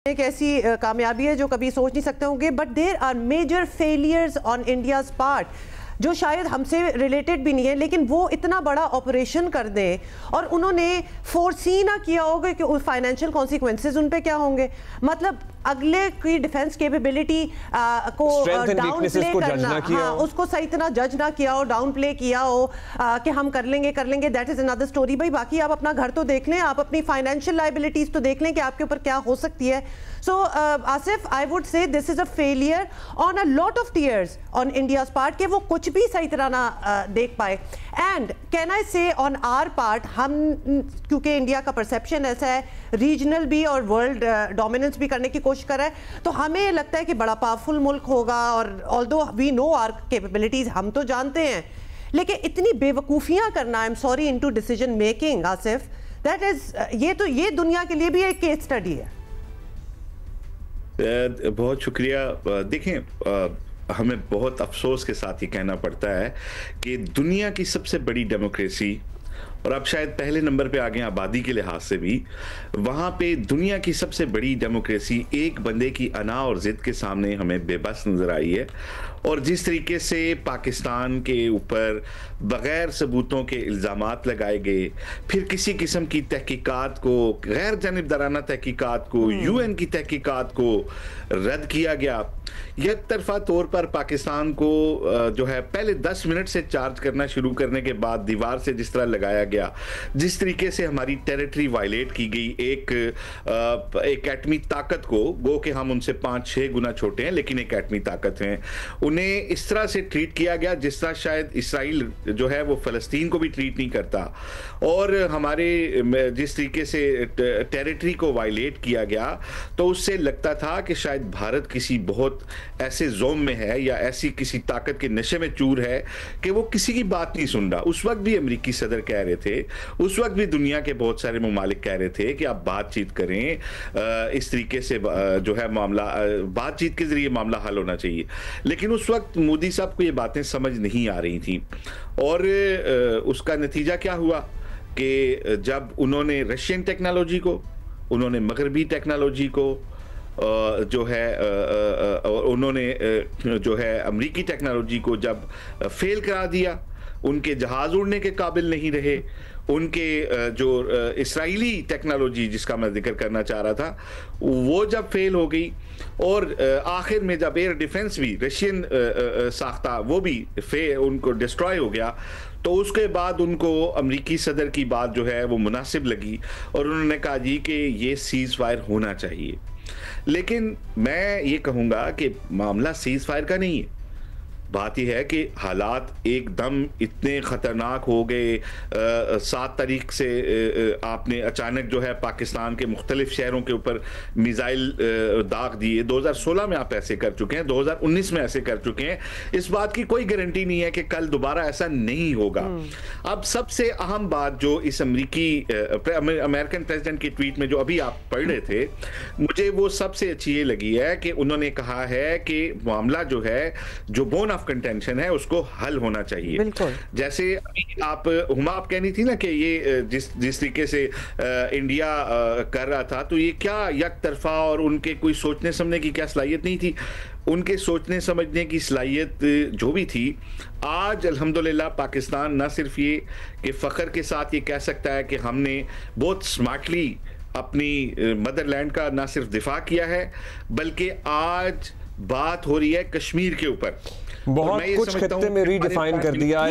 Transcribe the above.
एक ऐसी कामयाबी है जो कभी सोच नहीं सकते होंगे, but there are major failures on India's part जो शायद हमसे रिलेटेड भी नहीं है, लेकिन वो इतना बड़ा ऑपरेशन कर दें और उन्होंने फोरसी ना किया होगा कि फाइनेंशियल कॉन्सिक्वेंसेस उन पे क्या होंगे। मतलब अगले की डिफेंस कैपेबिलिटी को डाउन प्ले करना, हाँ, उसको सही तरह जज ना किया हो, डाउन प्ले किया हो कि हम कर लेंगे, दैट इज अनदर स्टोरी। भाई बाकी आप अपना घर तो देख लें, आप अपनी फाइनेंशियल लाइबिलिटीज तो देख लें कि आपके ऊपर क्या हो सकती है। So Asif, I would say this is a failure on a lot of tiers on India's part कि वो कुछ भी सही तरह ना देख पाए। एंड कैन आई से ऑन आर पार्ट, हम क्योंकि इंडिया का परसेप्शन ऐसा है, रीजनल भी और वर्ल्ड डोमिनेंस भी करने की कोशिश कर रहा है, तो हमें लगता है कि बड़ा पावरफुल मुल्क होगा। और although we know our capabilities, हम तो जानते हैं, लेकिन इतनी बेवकूफ़ियां करना, I am sorry, into decision making as if, that is ये दुनिया के लिए भी एक केस स्टडी है। बहुत शुक्रिया। देखें, हमें बहुत अफसोस के साथ ये कहना पड़ता है कि दुनिया की सबसे बड़ी डेमोक्रेसी, और अब शायद पहले नंबर पे आ गए आबादी के लिहाज से भी, वहाँ पे दुनिया की सबसे बड़ी डेमोक्रेसी एक बंदे की अना और ज़िद के सामने हमें बेबस नज़र आई है। और जिस तरीके से पाकिस्तान के ऊपर बग़ैर सबूतों के इल्ज़ामात लगाए गए, फिर किसी किस्म की तहकीकात को, गैर जानिबदाराना तहकीकात को, UN की तहकीकात को रद्द किया गया। एक तरफा तौर पर पाकिस्तान को जो है पहले 10 मिनट से चार्ज करना शुरू करने के बाद दीवार से जिस तरह लगाया गया, जिस तरीके से हमारी टेरिटरी वायलेट की गई, एक एटमी ताकत को, गो के हम उनसे 5-6 गुना छोटे हैं लेकिन एक एटमी ताकत हैं, उन्हें इस तरह से ट्रीट किया गया जिस तरह शायद इसराइल जो है वो फ़लस्तीन को भी ट्रीट नहीं करता। और हमारे जिस तरीके से टेरिटरी को वायलेट किया गया, तो उससे लगता था कि शायद भारत किसी बहुत ऐसे जोम में है या ऐसी किसी ताकत के नशे में चूर है कि वो किसी की बात नहीं सुन रहा। उस वक्त भी अमेरिकी सदर कह रहे थे, उस वक्त भी दुनिया के बहुत सारे ममालिक कह रहे थे कि आप बातचीत करें, इस तरीके से जो है मामला, बातचीत के जरिए मामला हल होना चाहिए। लेकिन उस वक्त मोदी साहब को ये बातें समझ नहीं आ रही थी, और उसका नतीजा क्या हुआ कि जब उन्होंने रशियन टेक्नोलॉजी को, उन्होंने मगरबी टेक्नोलॉजी को जो है उन्होंने जो है अमेरिकी टेक्नोलॉजी को जब फेल करा दिया, उनके जहाज उड़ने के काबिल नहीं रहे, उनके जो इसराइली टेक्नोलॉजी जिसका मैं जिक्र करना चाह रहा था वो जब फेल हो गई, और आखिर में जब एयर डिफेंस भी रशियन साख्ता वो भी उनको डिस्ट्रॉय हो गया, तो उसके बाद उनको अमेरिकी सदर की बात जो है वो मुनासिब लगी और उन्होंने कहा जी कि ये सीज फायर होना चाहिए। लेकिन मैं ये कहूँगा कि मामला सीज फायर का नहीं है। बात यह है कि हालात एकदम इतने ख़तरनाक हो गए। 7 तारीख से आपने अचानक जो है पाकिस्तान के मुख्तलिफ शहरों के ऊपर मिसाइल दाग दिए। 2016 में आप ऐसे कर चुके हैं, 2019 में ऐसे कर चुके हैं। इस बात की कोई गारंटी नहीं है कि कल दोबारा ऐसा नहीं होगा। अब सबसे अहम बात जो इस अमेरिकन प्रेसिडेंट की ट्वीट में जो अभी आप पढ़ रहे थे, मुझे वो सबसे अच्छी ये लगी है कि उन्होंने कहा है कि मामला जो है, जो बोन कंटेंशन है, उसको हल होना चाहिए। जैसे अभी आप हुमा आप कहनी थी ना कि ये जिस तरीके से इंडिया कर रहा था, तो ये क्या एक तरफा और उनके कोई सोचने समझने की क्या सलाहियत नहीं थी। उनके सोचने समझने की सलाहियत जो भी थी, आज अल्हम्दुलिल्लाह पाकिस्तान न सिर्फ ये कि फ़ख्र के साथ ये कह सकता है कि हमने बहुत स्मार्टली अपनी मदरलैंड का न सिर्फ दिफा किया है, बल्कि आज बात हो रही है कश्मीर के ऊपर। बहुत कुछ खित्ते में रीडिफाइन कर दिया है।